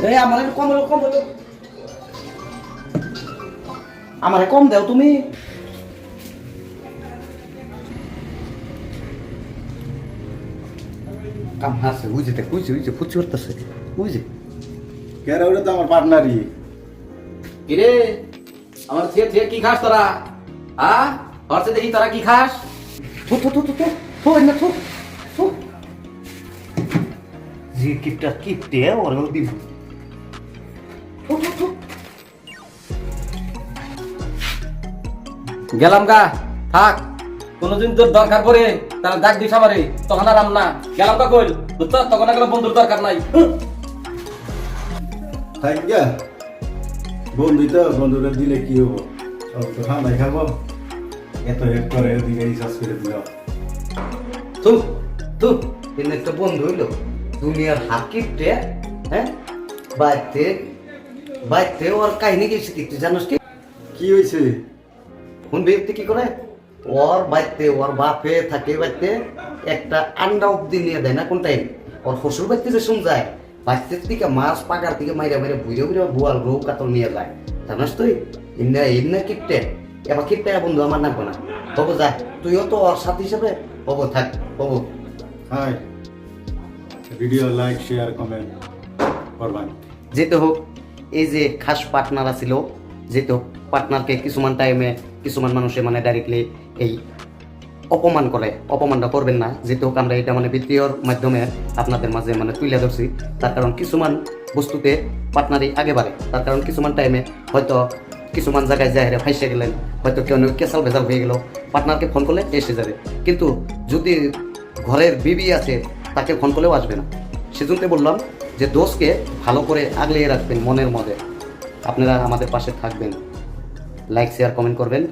এই আমার কম হলো কম হলো আমারে কম দাও তুমি কাম হাসে বুঝতে বুঝে ফুচি করতেছে বুঝে কেন ওটা তো আমার পার্টনারই। কিরে আমার থিয়ে থিয়ে কি খাস তোরা হরছে দেখি তোরা কি খাস থু থু থু থু থু থু না থু থু জি কিপটে ওর দিব থু থু থু গেলাম গা থাক কোনদিন তোর দরকার পড়ে তারা ডাক দিস আমারে তখন আর না গেলাম গা কইল বুঝছো তখন আর বন্ধুর দরকার নাই থাক গা বন্ধুই তো বন্ধুরা দিলে কি হবো সব তো ঠান্ডাই খাবো এত হেড করে ওদিকে রিচার্জ করে দিল। তু তু এর একটা বন্ধু হইলো দুনিয়ার হাকিপটে হ্যাঁ বাইতে ওর কাহিনী গেছে কি তুই জানোস কি কি হয়েছে? কোন ব্যক্তি কি করে ওর বাইতে ওর বাপে থাকে বাইতে একটা আন্ডা অব্দি নিয়ে দেয় না কোন টাইম ওর শ্বশুর বাইতে যে শুন যায় বাইতের থেকে মাছ পাকার থেকে মাইরা মাইরা বুঝে বুঝে বোয়াল রৌ কাতল নিয়ে যায় জানাস তুই এমনি কিপটে এবার কিপটে বন্ধু আমার নাকবো না হবো যা তুইও তো ওর সাথে হিসাবে হবো থাক হবো হাই ভিডিও লাইক শেয়ার কমেন্ট করবেন। যেতে হোক এই যে খাস পার্টনার আছিল যেতে হোক পার্টনারকে কিছুমান টাইমে কিছুমান মানুষে মানে ডাইরেক্টলি এই অপমান করে অপমানটা করবেন না যেতে হোক আমরা এটা মানে ভিডিওর মাধ্যমে আপনাদের মাঝে মানে তুলে ধরছি তার কারণ কিছুমান বস্তুতে পার্টনারই আগে বাড়ে তার কারণ কিছুমান টাইমে হয়তো কিছুমান জায়গায় যায় ফাইসে গেলেন হয়তো কেউ কেসাল ভেজাল হয়ে গেল পার্টনারকে ফোন করলে এসে যাবে কিন্তু যদি ঘরের বিবি আছে তাকে ফোন করলেও আসবে না সেজন্য বললাম যে দোষকে ভালো করে আগলিয়ে রাখবেন মনের মধ্যে আপনারা আমাদের পাশে থাকবেন লাইক শেয়ার কমেন্ট করবেন